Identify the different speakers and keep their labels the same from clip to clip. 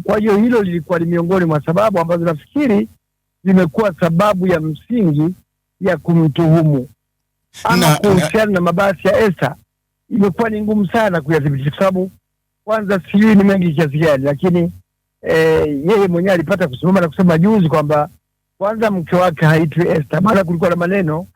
Speaker 1: Kwa hiyo hilo lilikuwa ni miongoni mwa sababu ambazo nafikiri zimekuwa sababu ya msingi ya kumtuhumu. Ama kuhusiana na mabasi ya Esther, imekuwa ni ngumu sana kuyadhibiti kwa sababu kwanza sijui ni mengi kiasi gani, lakini yeye mwenyewe alipata kusimama na kusema juzi kwamba kwanza mke wake haitwi Esther. Maana kulikuwa na maneno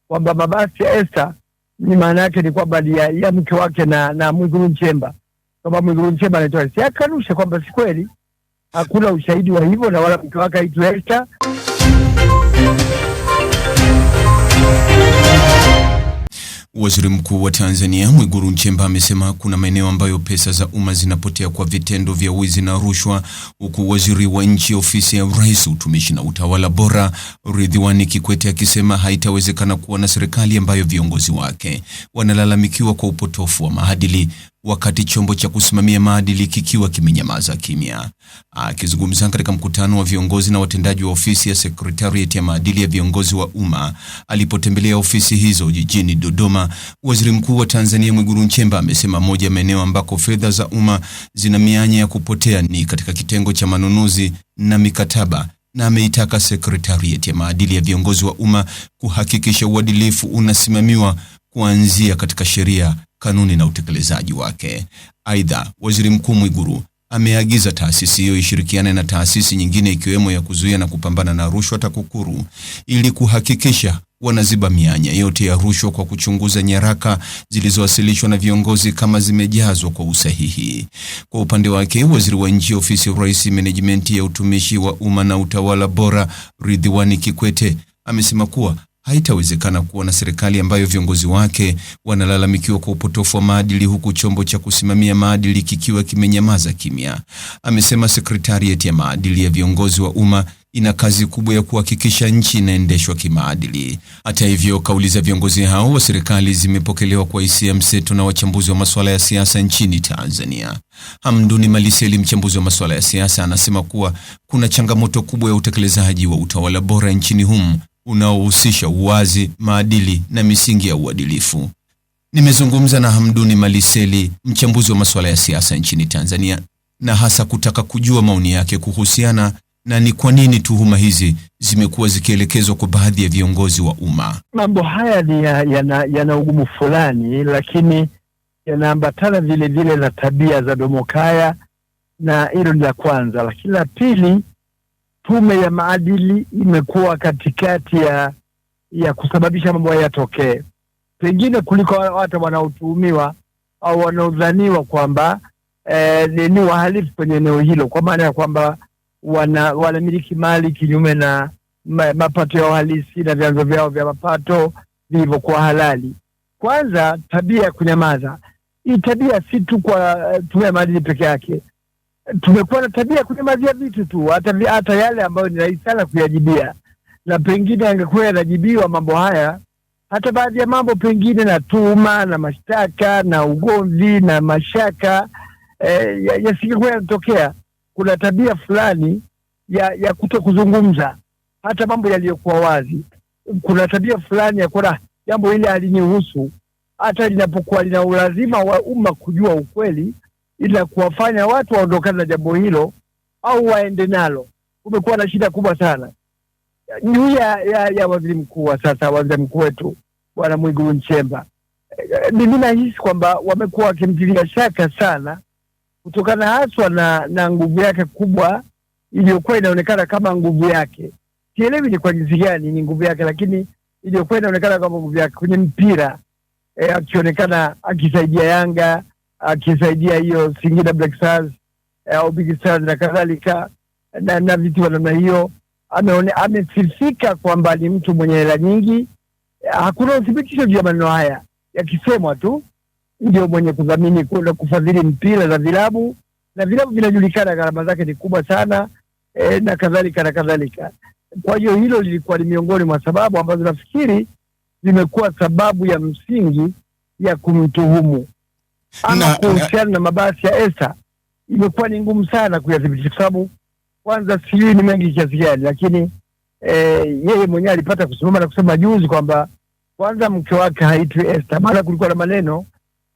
Speaker 1: kwamba mabasi ya Esther ni maana yake ni kwamba ya mke wake na Mwigulu Nchemba, kwamba Mwigulu Nchemba anaitwa Esther. Akanusha kwamba si kweli, hakuna ushahidi wa hivyo na wala mke wake haitwi Esther.
Speaker 2: Waziri Mkuu wa Tanzania Mwigulu Nchemba amesema kuna maeneo ambayo pesa za umma zinapotea kwa vitendo vya wizi na rushwa, huku waziri wa nchi ofisi ya Rais, utumishi na utawala bora, Ridhiwani Kikwete akisema haitawezekana kuwa na serikali ambayo viongozi wake wanalalamikiwa kwa upotofu wa maadili wakati chombo cha kusimamia maadili kikiwa kimenyamaza kimya. Akizungumza katika mkutano wa viongozi na watendaji wa ofisi ya Secretariat ya maadili ya viongozi wa umma alipotembelea ofisi hizo jijini Dodoma, Waziri Mkuu wa Tanzania Mwigulu Nchemba amesema moja ya maeneo ambako fedha za umma zina mianya ya kupotea ni katika kitengo cha manunuzi na mikataba, na ameitaka Secretariat ya maadili ya viongozi wa umma kuhakikisha uadilifu unasimamiwa kuanzia katika sheria, kanuni na utekelezaji wake. Aidha, Waziri Mkuu Mwigulu ameagiza taasisi hiyo ishirikiane na taasisi nyingine ikiwemo ya kuzuia na kupambana na rushwa TAKUKURU ili kuhakikisha wanaziba mianya yote ya rushwa kwa kuchunguza nyaraka zilizowasilishwa na viongozi kama zimejazwa kwa usahihi. Kwa upande wake, Waziri wa Nchi Ofisi ya Rais, Management ya Utumishi wa Umma na Utawala Bora, Ridhiwani Kikwete amesema kuwa haitawezekana kuwa na serikali ambayo viongozi wake wanalalamikiwa kwa upotofu wa maadili huku chombo cha kusimamia maadili kikiwa kimenyamaza kimya. Amesema Secretariat ya maadili ya viongozi wa umma ina kazi kubwa ya kuhakikisha nchi inaendeshwa kimaadili. Hata hivyo, kauli za viongozi hao wa serikali zimepokelewa kwa hisia mseto na wachambuzi wa masuala ya siasa nchini Tanzania. Hamduni Maliseli, mchambuzi wa masuala ya siasa, anasema kuwa kuna changamoto kubwa ya utekelezaji wa utawala bora nchini humu unaohusisha uwazi, maadili na misingi ya uadilifu. Nimezungumza na Hamduni Maliseli, mchambuzi wa masuala ya siasa nchini Tanzania, na hasa kutaka kujua maoni yake kuhusiana na ni kwa nini tuhuma hizi zimekuwa zikielekezwa kwa baadhi ya viongozi wa umma.
Speaker 1: Mambo haya ni yana ugumu fulani, lakini yanaambatana vile vile na tabia za domokaya, na hilo ni la kwanza. Lakini la pili, tume ya maadili imekuwa katikati ya kusababisha mambo haya yatokee, pengine kuliko watu wanaotuhumiwa au wanaodhaniwa kwamba ni wahalifu kwenye eneo hilo, kwa maana ya kwamba wanamiliki mali kinyume na mapato yao halisi na vyanzo vyao vya mapato vilivyokuwa halali. Kwanza, tabia ya kunyamaza. Hii tabia si tu kwa tume ya maadili peke yake. Tumekuwa na tabia ya kunyamazia vitu tu, hata yale ambayo ni rahisi sana kuyajibia, na pengine angekuwa yanajibiwa mambo haya, hata baadhi ya mambo pengine na tuhuma na mashtaka na ugomvi na mashaka yasingekuwa yanatokea. Kuna tabia fulani ya kutokuzungumza hata mambo yaliyokuwa wazi. Kuna tabia fulani ya kuona jambo hili halinihusu, hata linapokuwa lina ulazima wa umma kujua ukweli, ila kuwafanya watu waondokane na jambo hilo au waende nalo. Kumekuwa na shida kubwa sana juu ya waziri mkuu wa sasa, waziri mkuu wetu Bwana Mwigulu Nchemba. Mimi nahisi kwamba wamekuwa wakimtilia shaka sana, kutokana haswa na nguvu yake kubwa iliyokuwa inaonekana kama nguvu yake. Sielewi ni kwa jinsi gani ni nguvu yake, lakini iliyokuwa inaonekana kama nguvu yake kwenye mpira, akionekana akisaidia Yanga, akisaidia hiyo Singida Black Stars au Big Stars na kadhalika, na vitu wa namna hiyo. Amefifika kwamba ni mtu mwenye hela nyingi. Hakuna uthibitisho juu ya maneno haya, yakisemwa tu ndio mwenye kudhamini kwenda kufadhili mpira za vilabu, na vilabu vinajulikana gharama zake ni kubwa sana, na kadhalika na kadhalika. Kwa hiyo hilo lilikuwa ni miongoni mwa sababu ambazo nafikiri zimekuwa sababu ya msingi ya kumtuhumu. Ama kuhusiana na mabasi ya Esther, imekuwa ni ngumu sana kuyadhibiti kwa sababu kwanza sijui ni mengi kiasi gani, lakini yeye mwenyewe alipata kusimama na kusema juzi kwamba kwanza mke wake haitwi Esther. Maana kulikuwa na maneno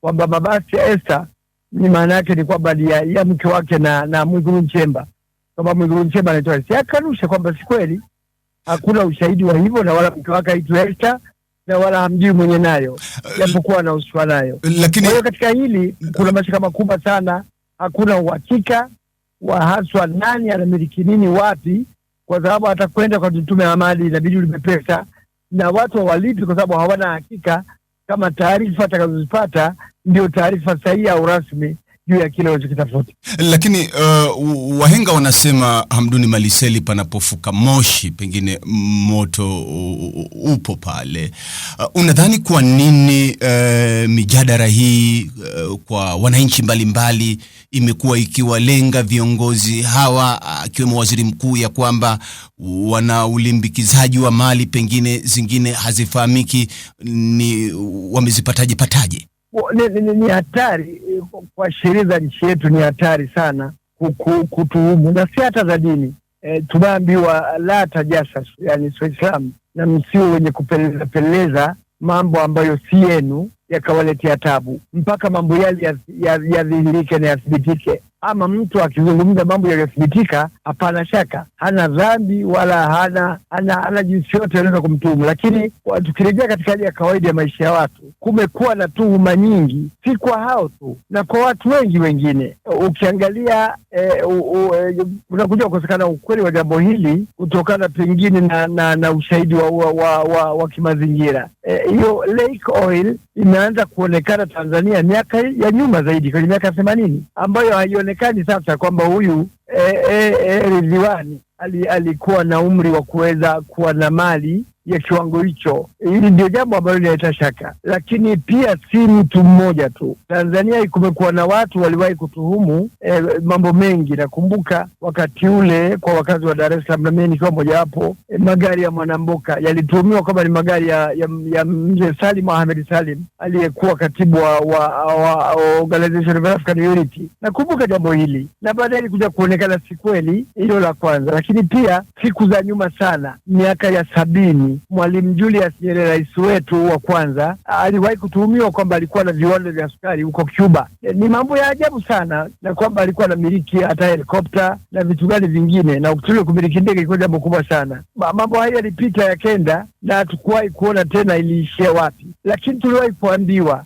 Speaker 1: kwamba mabasi ya Esther ni maana yake ni kwamba ya mke wake na Mwigulu Nchemba, kwamba Mwigulu Nchemba anatoa, si akanusha kwamba si kweli, hakuna ushahidi wa hivyo, na wala mke wake haitwi Esther, na wala hamjui mwenye nayo, japokuwa anahusishwa nayo.
Speaker 2: Lakini
Speaker 1: kwa hiyo katika hili kuna mashaka makubwa sana, hakuna uhakika wa haswa nani anamiliki nini wapi, kwa sababu atakwenda kwa tume ya mali inabidi ulipe pesa, na watu hawalipi kwa sababu hawana hakika kama taarifa atakazozipata ndio taarifa sahihi au rasmi juu ya kile wanachokitafuta.
Speaker 2: Lakini wahenga wanasema Hamduni Maliseli, panapofuka moshi pengine moto upo pale. Unadhani kwa nini mijadala hii kwa wananchi mbalimbali imekuwa ikiwalenga viongozi hawa akiwemo waziri mkuu, ya kwamba wana ulimbikizaji wa mali pengine zingine hazifahamiki ni wamezipataje?
Speaker 1: Ni hatari kwa sheria za nchi yetu, ni hatari sana kutuhumu, na si hata za dini. Tunaambiwa la tajassus, yani Islam, na msio wenye kupeleleza mambo ambayo si yenu yakawaletea tabu, mpaka mambo yale yadhihirike na yathibitike. Ama mtu akizungumza mambo yaliyothibitika, hapana shaka hana dhambi wala hana jinsi yote anaweza kumtuhumu. Lakini tukirejea katika hali ya kawaida ya maisha ya watu, kumekuwa na tuhuma nyingi, si kwa hao tu, na kwa watu wengi wengine. Ukiangalia unakuja kukosekana ukweli wa jambo hili kutokana pengine na ushahidi wa kimazingira. Hiyo Lake Oil imeanza kuonekana Tanzania miaka ya nyuma zaidi, kwenye miaka 80, ambayo haionekani sasa kwamba huyu Ridhiwani alikuwa na umri wa kuweza kuwa na mali ya kiwango hicho. Hili ndio jambo ambalo linaleta shaka. Lakini pia si mtu mmoja tu. Tanzania kumekuwa na watu waliwahi kutuhumu mambo mengi. Nakumbuka wakati ule kwa wakazi wa Dar es Salaam, na mimi nikiwa mmoja wapo, magari ya Mwanamboka yalituhumiwa kwamba ni magari ya mzee Salim Ahmed Salim, aliyekuwa katibu wa Organization of African Unity. Nakumbuka jambo hili, na baadaye ilikuja kuonekana si kweli. Hilo la kwanza. Lakini pia siku za nyuma sana, miaka ya 70, Mwalimu Julius Nyerere, rais wetu wa kwanza, aliwahi kutuhumiwa kwamba alikuwa na viwanda vya sukari huko Cuba. Ni mambo ya ajabu sana, na kwamba alikuwa na miliki hata helikopta na vitu gani vingine, na ukitule kumiliki ndege ilikuwa jambo kubwa sana. Mambo haya yalipita yakenda, na hatukuwahi kuona tena iliishia wapi. Lakini tuliwahi kuambiwa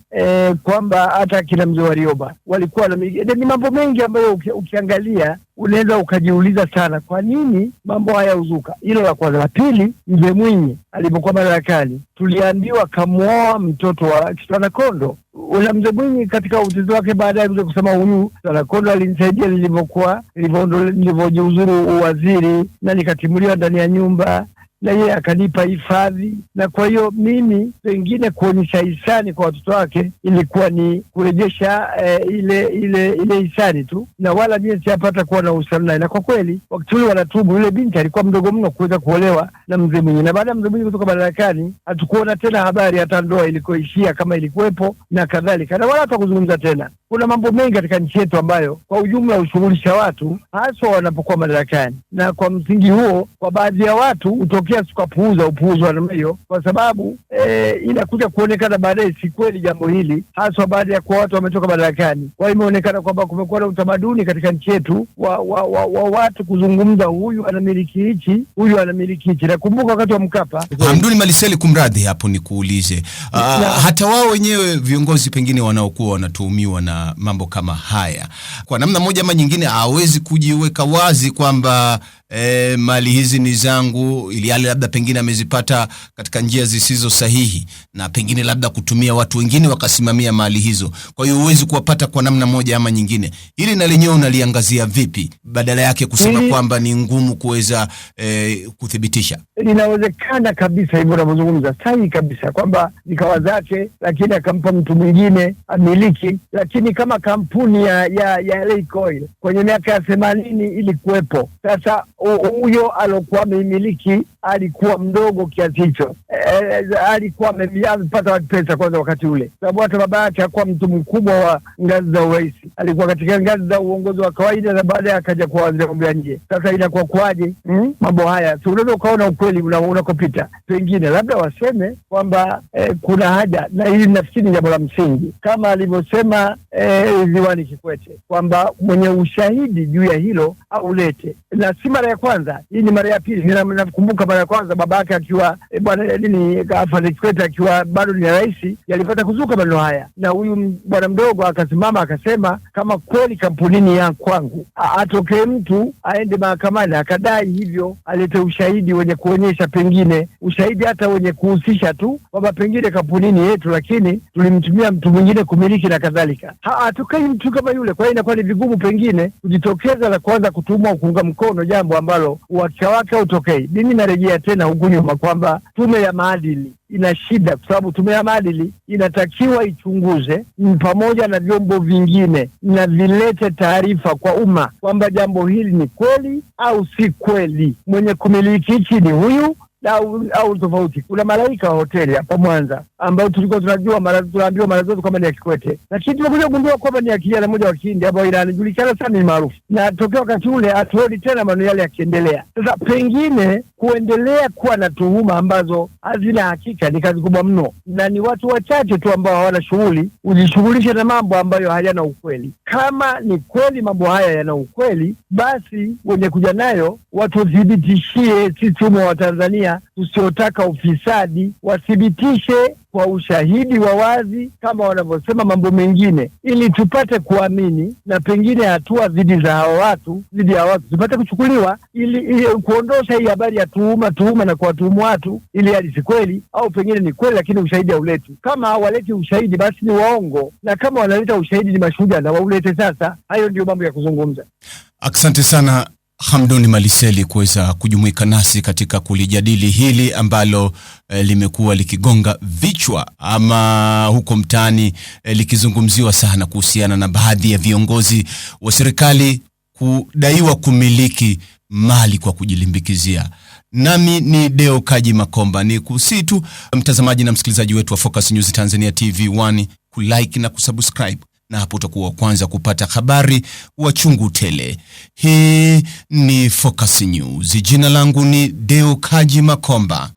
Speaker 1: kwamba hata kina mzee Warioba walikuwa na miliki. Ni mambo mengi ambayo ukiangalia unaweza ukajiuliza sana kwa nini mambo haya uzuka. Hilo la kwanza. La pili, Mzee Mwinyi alipokuwa madarakani tuliambiwa kamuoa mtoto wa Kitwana Kondo. Ule Mzee Mwinyi katika utezi wake baadaye kuja kusema huyu Kitwana Kondo alinisaidia nilivyojiuzuru uwaziri na nikatimuliwa ndani ya nyumba, na yeye akanipa hifadhi. Na kwa hiyo mimi pengine kuonyesha hisani kwa watoto wake ilikuwa ni kurejesha ile hisani tu, na wala mimi siyapata kuwa na uhusiano naye. Na kwa kweli wakati ule wanatubu, yule binti alikuwa mdogo mno kuweza kuolewa na Mzee Mwinyi, na baada ya Mzee Mwinyi kutoka madarakani hatukuona tena habari hata ndoa ilikoishia kama ilikuwepo na kadhalika, na wala hatukuzungumza tena. Kuna mambo mengi katika nchi yetu ambayo kwa ujumla hushughulisha watu hasa wanapokuwa madarakani, na kwa msingi huo kwa baadhi ya watu utokea upuuzi wa namna hiyo, kwa sababu inakuja kuonekana baadaye si kweli jambo hili, hasa baada ya kwa watu wametoka madarakani. Kwa hiyo imeonekana kwamba kumekuwa na utamaduni katika nchi yetu wa watu kuzungumza, huyu anamiliki hichi, huyu anamiliki hichi. Nakumbuka wakati wa Mkapa,
Speaker 2: Hamduni Maliseli, kumradhi hapo nikuulize, hata wao wenyewe viongozi pengine wanaokuwa wanatuhumiwa na mambo kama haya, kwa namna moja ama nyingine hawezi kujiweka wazi kwamba mali hizi ni zangu, ili hali labda pengine amezipata katika njia zisizo sahihi, na pengine labda kutumia watu wengine wakasimamia mali hizo. Kwa hiyo huwezi kuwapata kwa namna moja ama nyingine. Hili na lenyewe unaliangazia vipi, badala yake kusema kwamba ni ngumu kuweza kuthibitisha?
Speaker 1: Linawezekana kabisa hivyo unavyozungumza, sahihi kabisa, kwamba zikawa zake lakini akampa mtu mwingine amiliki. Lakini kama kampuni ya Lake Oil kwenye miaka ya 80 ilikuwepo. Sasa huyo alokuwa ameimiliki alikuwa mdogo kiasi hicho. Alikuwa amepata pesa kwanza wakati ule, sababu hata baba yake hakuwa mtu mkubwa wa ngazi za urais, alikuwa katika ngazi za uongozi wa kawaida, na baadaye akaja kuwa waziri wa mambo ya nje. Sasa inakuwa kwaje mambo haya? So unaweza ukaona ukweli unakopita. Pengine labda waseme kwamba kuna haja, na hili nafikiri ni jambo la msingi, kama alivyosema Diwani Kikwete kwamba mwenye ushahidi juu ya hilo aulete, na si mara ya kwanza, hii ni mara ya pili. Nakumbuka mara ya kwanza babake akiwa bwana Kikwete akiwa bado ni rais, yalipata kuzuka maneno haya, na huyu bwana mdogo akasimama akasema kama kweli kampunini ya kwangu, atokee mtu aende mahakamani akadai hivyo, alete ushahidi wenye kuonyesha, pengine ushahidi hata wenye kuhusisha tu kwamba pengine kampunini yetu, lakini tulimtumia mtu mwingine kumiliki na kadhalika. Atokei mtu kama yule. Kwa hiyo inakuwa ni vigumu pengine kujitokeza na kuanza kutumwa kuunga mkono jambo ambalo uhakika wake hautokei. Mimi narejea tena huku nyuma kwamba tume ya maadili ina shida, kwa sababu tume ya maadili inatakiwa ichunguze pamoja na vyombo vingine na vilete taarifa kwa umma kwamba jambo hili ni kweli au si kweli, mwenye kumiliki hichi ni huyu au tofauti. Kuna Malaika wa hoteli hapa Mwanza ambao tulikuwa tunaambiwa mara zote kwamba ni ya Kikwete, lakini tumekuja kugundua kwamba ni ya kijana mmoja wa Kihindi ambao inajulikana sana, ni maarufu, na tokea wakati ule hatuoni tena maneno yale yakiendelea. Sasa pengine kuendelea kuwa na tuhuma ambazo hazina hakika ni kazi kubwa mno, na ni watu wachache tu ambao hawana shughuli ujishughulishe na mambo ambayo hayana ukweli. Kama ni kweli mambo haya yana ukweli, basi wenye kuja nayo watuthibitishie sisi wa Tanzania tusiotaka ufisadi, wathibitishe kwa ushahidi wa wazi kama wanavyosema mambo mengine, ili tupate kuamini, na pengine hatua dhidi ya watu tupate kuchukuliwa, ili kuondosha hii habari ya tuhuma na kuwatuhumu watu ili hali si kweli, au pengine ni kweli lakini ushahidi hauleti. Kama hawaleti ushahidi basi ni waongo, na kama wanaleta ushahidi ni mashuhuda, na waulete sasa. Hayo ndio mambo ya kuzungumza.
Speaker 2: Asante sana Hamduni Maliseli kuweza kujumuika nasi katika kulijadili hili ambalo limekuwa likigonga vichwa ama huko mtaani likizungumziwa sana, kuhusiana na baadhi ya viongozi wa serikali kudaiwa kumiliki mali kwa kujilimbikizia. Nami ni Deo Kaji Makomba, ni kusitu mtazamaji na msikilizaji wetu wa Focus News Tanzania TV1 kulike na kusubscribe, na hapo utakuwa wa kwanza kupata habari wa chungu tele. Hii ni Focus News. Jina langu ni Deo Kaji Makomba.